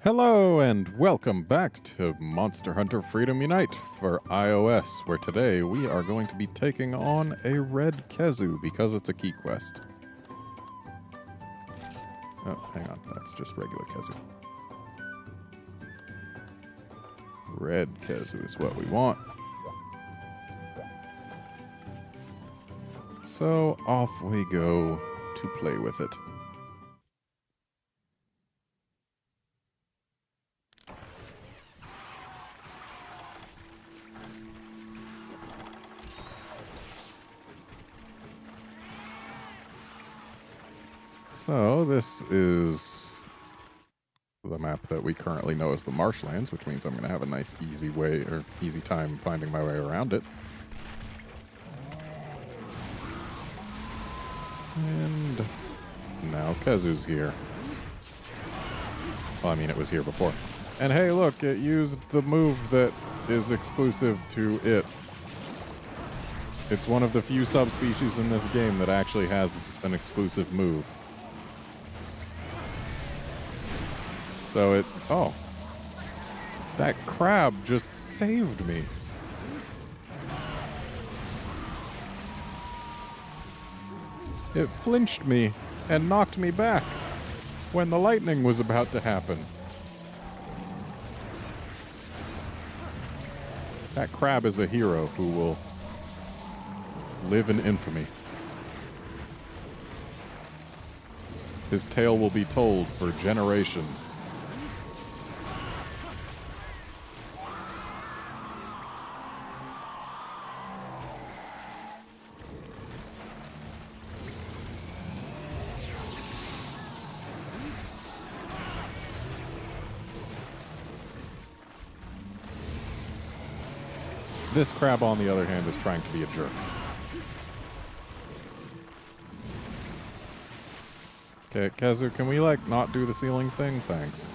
Hello and welcome back to Monster Hunter Freedom Unite for iOS, where today we are going to be taking on a red Kezu because it's a key quest. Oh, hang on, that's just regular Kezu. Red Kezu is what we want. So off we go to play with it. So this is the map that we currently know as the Marshlands, which means I'm going to have a nice easy time finding my way around it. And now Kezu's here. Well, I mean, it was here before. And hey, look, it used the move that is exclusive to it. It's one of the few subspecies in this game that actually has an exclusive move. So oh, that crab just saved me. It flinched me and knocked me back when the lightning was about to happen. That crab is a hero who will live in infamy. His tale will be told for generations. This crab, on the other hand, is trying to be a jerk. Okay, Kezu, can we, not do the ceiling thing? Thanks.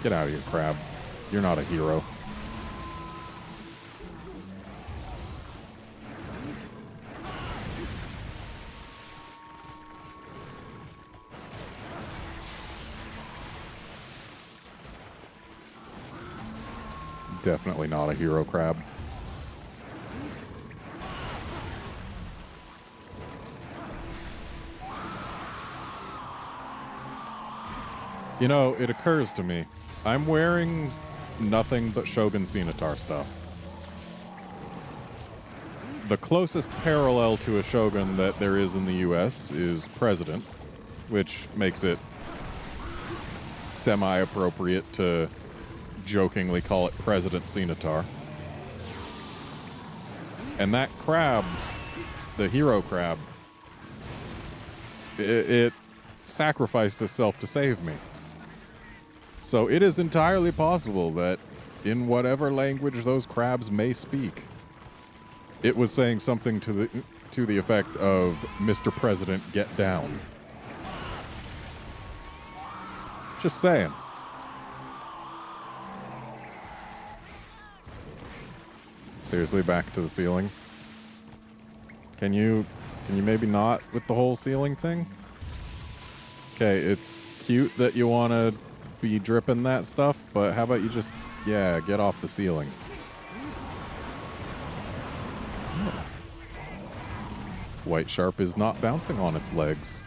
Get out of here, crab. You're not a hero. Definitely not a hero, crab. You know, it occurs to me, I'm wearing nothing but Shogun Scimitar stuff. The closest parallel to a Shogun that there is in the US is President, which makes it semi-appropriate to jokingly call it President Scimitar. And that crab, the hero crab, it sacrificed itself to save me. So it is entirely possible that in whatever language those crabs may speak, it was saying something to the effect of, "Mr. President, get down." Just saying. Seriously, back to the ceiling. Can you maybe not with the whole ceiling thing? Okay, it's cute that you want to be dripping that stuff, but how about you just, yeah, get off the ceiling. Oh. White Sharp is not bouncing on its legs.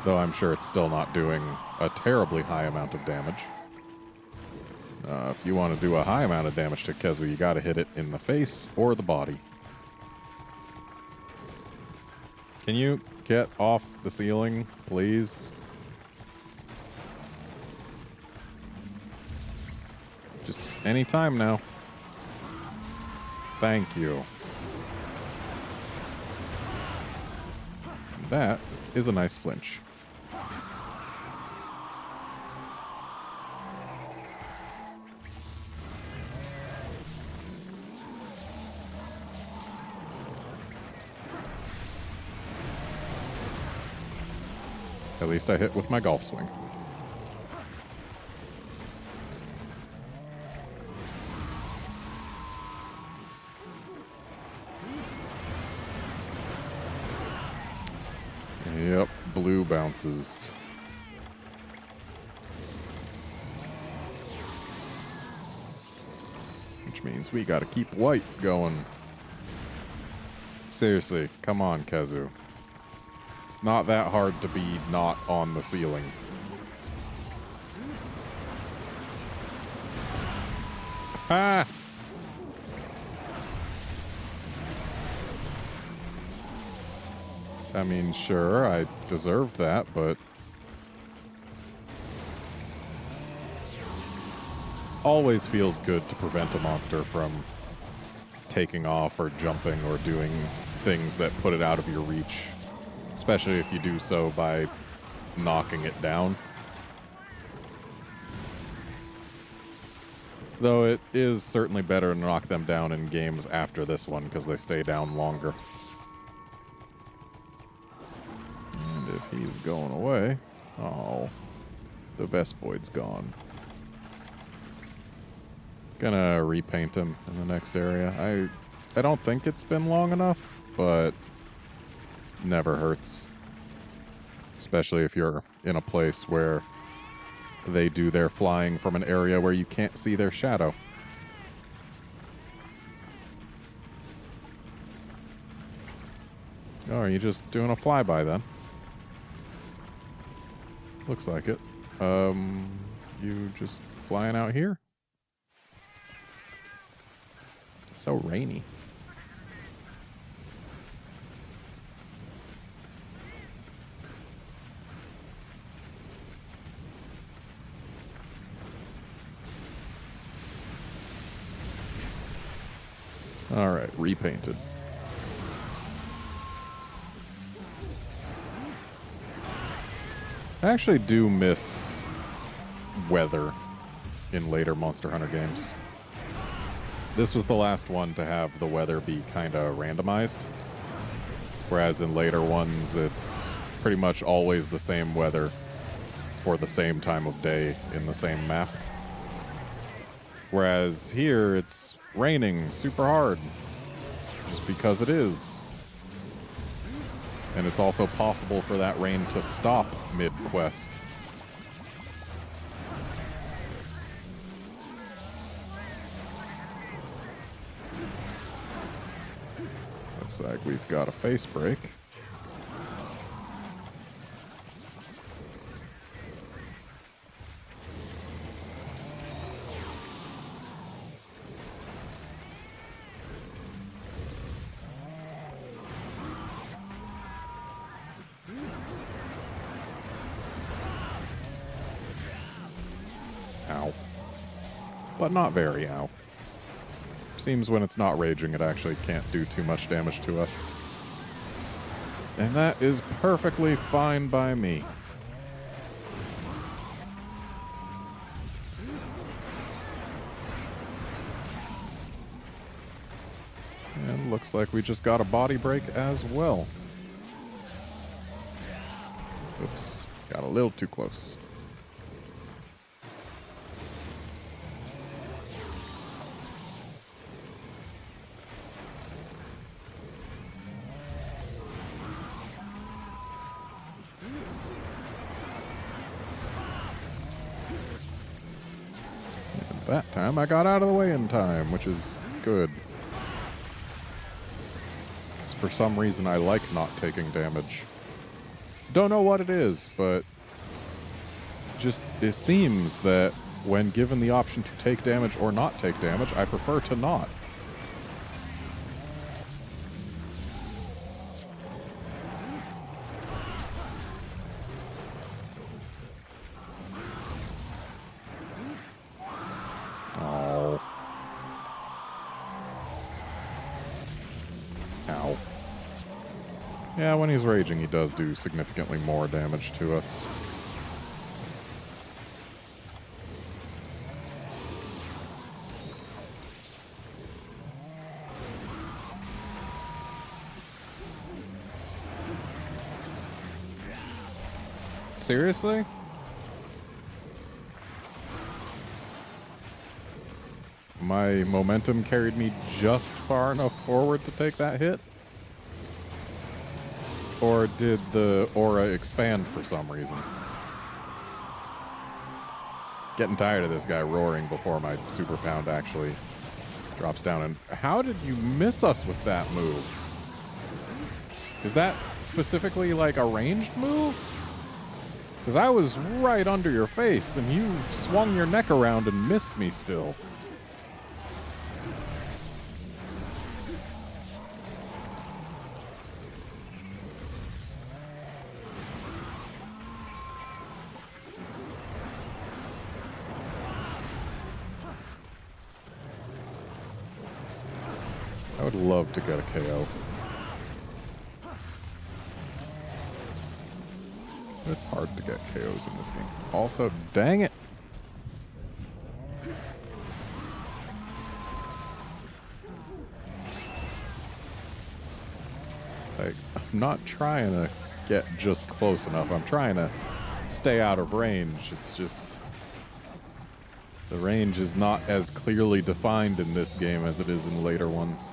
Though I'm sure it's still not doing a terribly high amount of damage. If you want to do a high amount of damage to Kezu, you gotta hit it in the face or the body. Can you get off the ceiling, please? Just any time now. Thank you. That is a nice flinch. At least I hit with my golf swing. Yep, blue bounces. Which means we gotta keep white going. Seriously, come on, Kazu. It's not that hard to be not on the ceiling. Ah! I mean, sure, I deserved that, but... always feels good to prevent a monster from taking off or jumping or doing things that put it out of your reach. Especially if you do so by knocking it down. Though it is certainly better to knock them down in games after this one, because they stay down longer. And if he's going away... oh, the Vespoid's gone. Gonna repaint him in the next area. I don't think it's been long enough, but never hurts. Especially if you're in a place where they do their flying from an area where you can't see their shadow. Oh, are you just doing a flyby then? Looks like it. You just flying out here? So rainy. All right, repainted. I actually do miss weather in later Monster Hunter games. This was the last one to have the weather be kind of randomized, whereas in later ones it's pretty much always the same weather for the same time of day in the same map. Whereas here it's raining super hard, just because it is. And it's also possible for that rain to stop mid-quest. Looks like we've got a face break. Ow. But not very ow. Seems when it's not raging, it actually can't do too much damage to us. And that is perfectly fine by me. And looks like we just got a body break as well. Oops, got a little too close. That time I got out of the way in time, which is good. 'Cause for some reason I like not taking damage. Don't know what it is, but just it seems that when given the option to take damage or not take damage, I prefer to not. Ow. Yeah, when he's raging, he does do significantly more damage to us. Seriously? My momentum carried me just far enough forward to take that hit? Or did the aura expand for some reason? Getting tired of this guy roaring before my super pound actually drops down. And how did you miss us with that move? Is that specifically like a ranged move? Because I was right under your face and you swung your neck around and missed me still. I would love to get a KO. It's hard to get KOs in this game. Also, dang it. Like, I'm not trying to get just close enough. I'm trying to stay out of range. It's just... the range is not as clearly defined in this game as it is in later ones.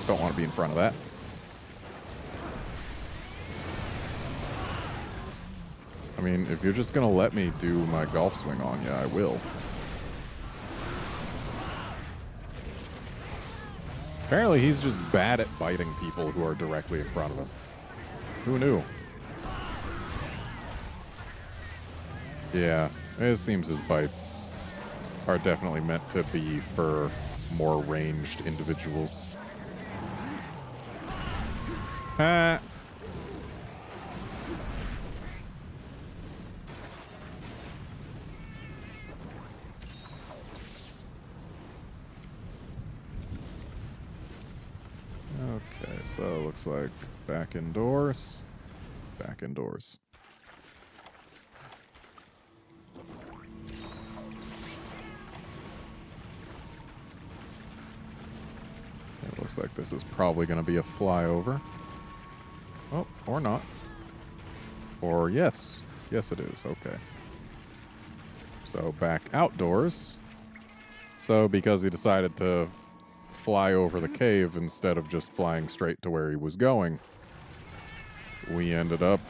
Don't want to be in front of that. I mean, if you're just going to let me do my golf swing on you, I will. Apparently, he's just bad at biting people who are directly in front of him. Who knew? Yeah, it seems his bites are definitely meant to be for more ranged individuals. Okay, so it looks like back indoors. Back indoors. It looks like this is probably going to be a flyover. Oh, or not. Or yes. Yes, it is. Okay. So back outdoors. So because he decided to fly over the cave instead of just flying straight to where he was going, we ended up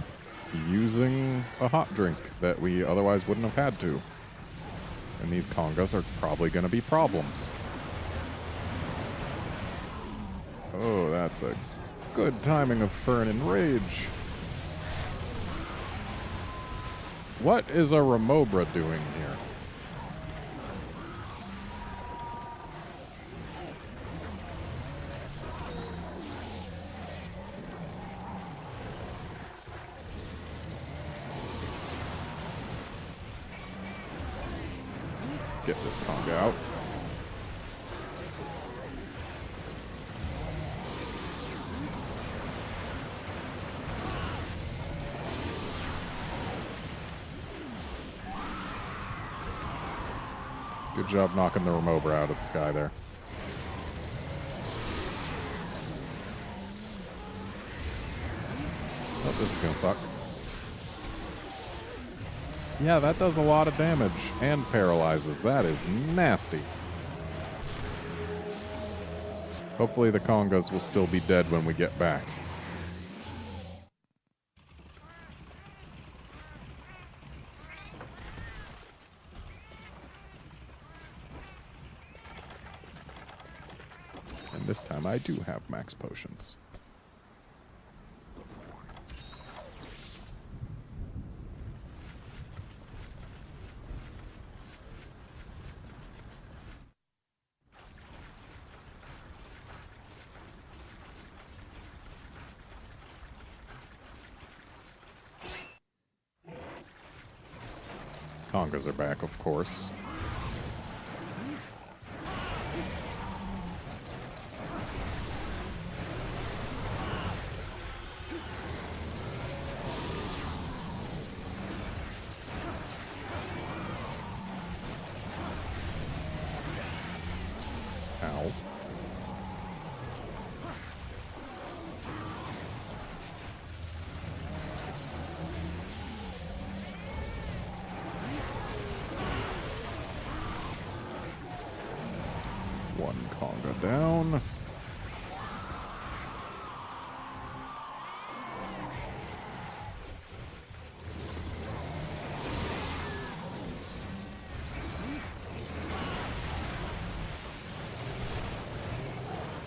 using a hot drink that we otherwise wouldn't have had to. And these congas are probably going to be problems. Oh, that's a good timing of Fern and Rage. What is a Remobra doing here? Let's get this conga out. Good job knocking the Remobra out of the sky there. Oh, this is gonna suck. Yeah, that does a lot of damage and paralyzes. That is nasty. Hopefully the congas will still be dead when we get back. And this time I do have max potions. Congas are back, of course. Ow. One conga down.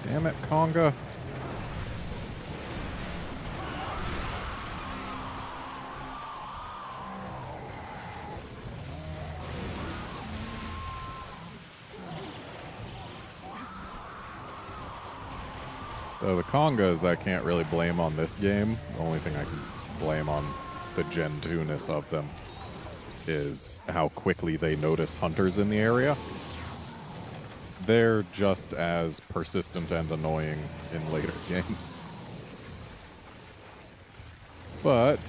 Damn it, conga. So the congas I can't really blame on this game. The only thing I can blame on the Gen 2-ness of them is how quickly they notice hunters in the area. They're just as persistent and annoying in later games. But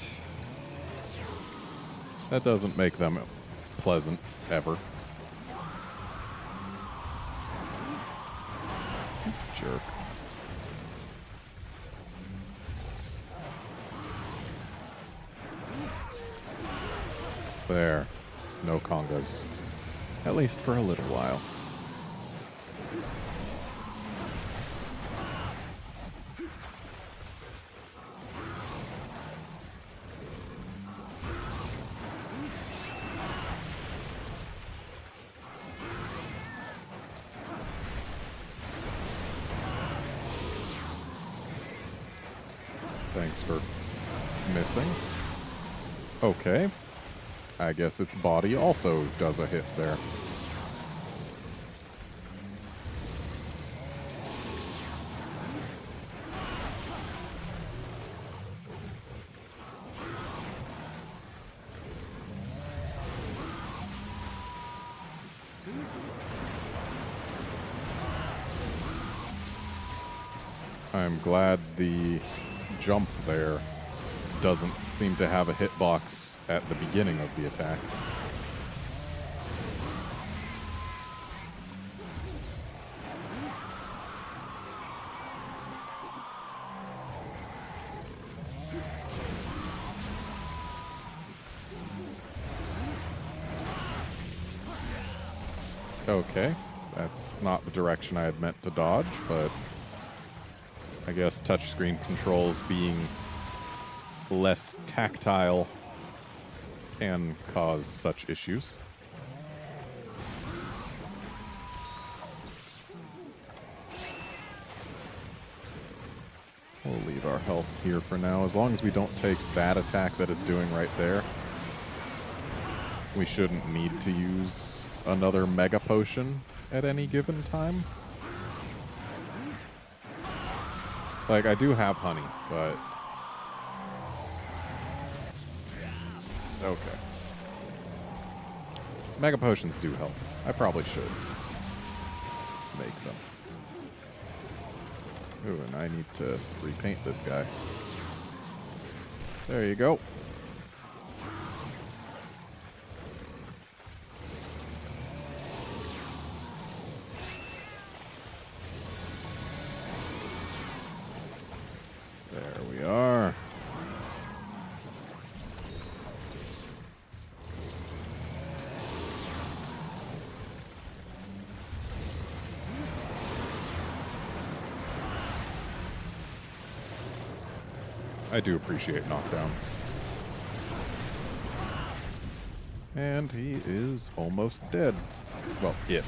that doesn't make them pleasant, ever. Jerk. There. No congas. At least for a little while. Thanks for missing. Okay. I guess its body also does a hit there. I'm glad the jump there doesn't seem to have a hitbox at the beginning of the attack. Okay, that's not the direction I had meant to dodge, but I guess touchscreen controls being less tactile can cause such issues. We'll leave our health here for now. As long as we don't take that attack that it's doing right there, we shouldn't need to use another Mega Potion at any given time. Like, I do have honey, but... Okay. Mega Potions do help. I probably should make them. Ooh, and I need to repaint this guy. There you go. There we are. I do appreciate knockdowns. And he is almost dead. Well, it.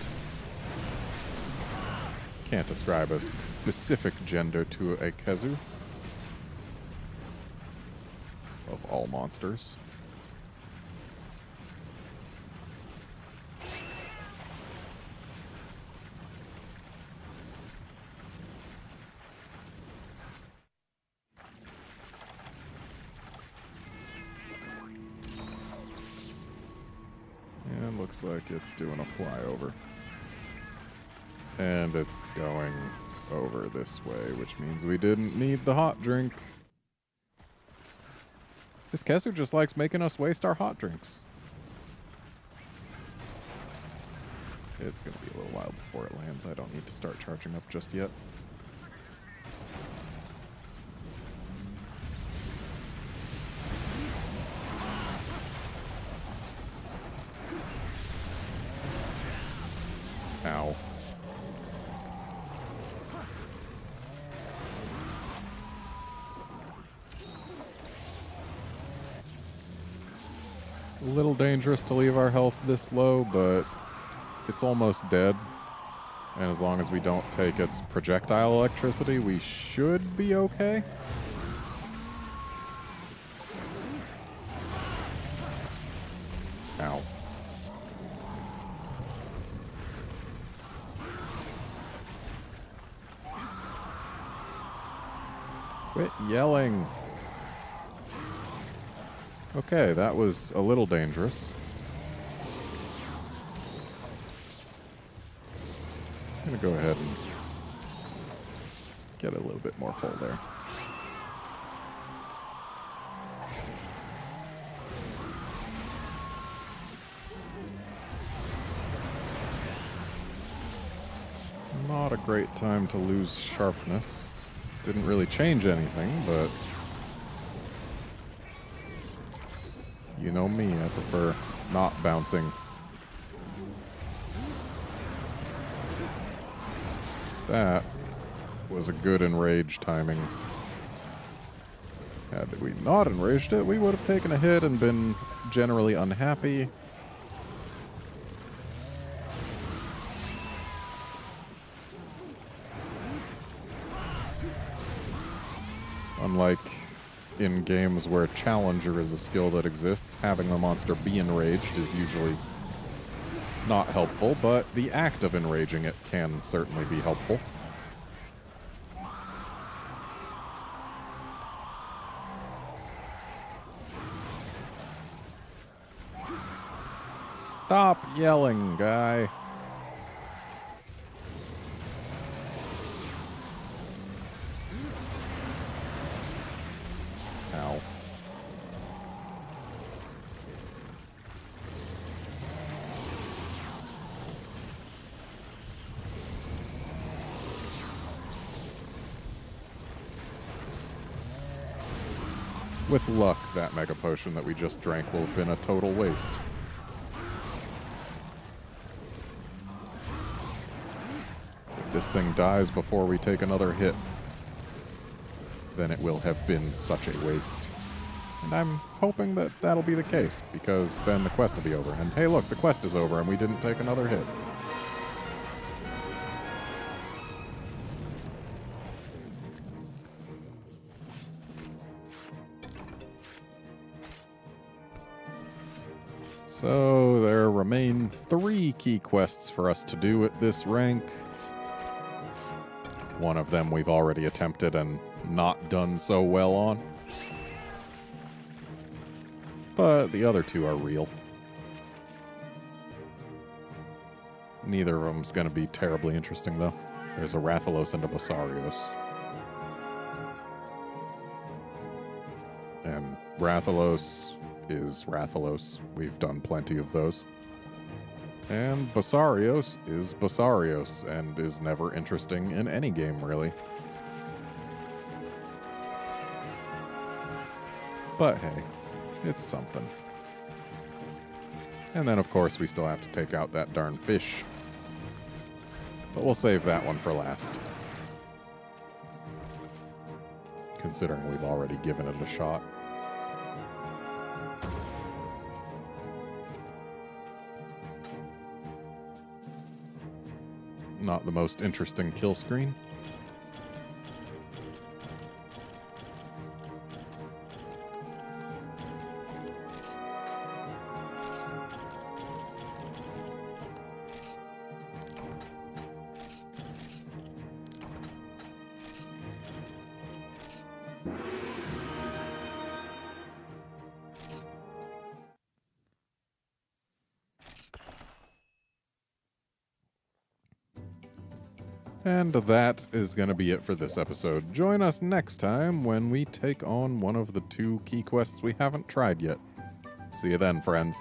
Can't ascribe a specific gender to a Kezu. Of all monsters. Looks like it's doing a flyover. And it's going over this way, which means we didn't need the hot drink. This Kesser just likes making us waste our hot drinks. It's going to be a little while before it lands. I don't need to start charging up just yet. Ow. little dangerous to leave our health this low, but it's almost dead. And as long as we don't take its projectile electricity, we should be okay. Ow. Quit yelling. Okay, that was a little dangerous. I'm gonna go ahead and get a little bit more full there. Not a great time to lose sharpness. Didn't really change anything, but you know me, I prefer not bouncing. That was a good enrage timing. Had we not enraged it, we would have taken a hit and been generally unhappy. Unlike in games where Challenger is a skill that exists, having the monster be enraged is usually not helpful, but the act of enraging it can certainly be helpful. Stop yelling, guy. Ow. With luck, that Mega Potion that we just drank will have been a total waste. If this thing dies before we take another hit, then it will have been such a waste. And I'm hoping that that'll be the case, because then the quest will be over. And hey look, the quest is over and we didn't take another hit. So there remain 3 key quests for us to do at this rank. One of them we've already attempted and not done so well on. But the other 2 are real. Neither of them's going to be terribly interesting, though. There's a Rathalos and a Basarios. And Rathalos is Rathalos. We've done plenty of those. And Basarios is Basarios, and is never interesting in any game, really. But hey, it's something. And then, of course, we still have to take out that darn fish. But we'll save that one for last. Considering we've already given it a shot. Not the most interesting kill screen. And that is going to be it for this episode. Join us next time when we take on one of the 2 key quests we haven't tried yet. See you then, friends.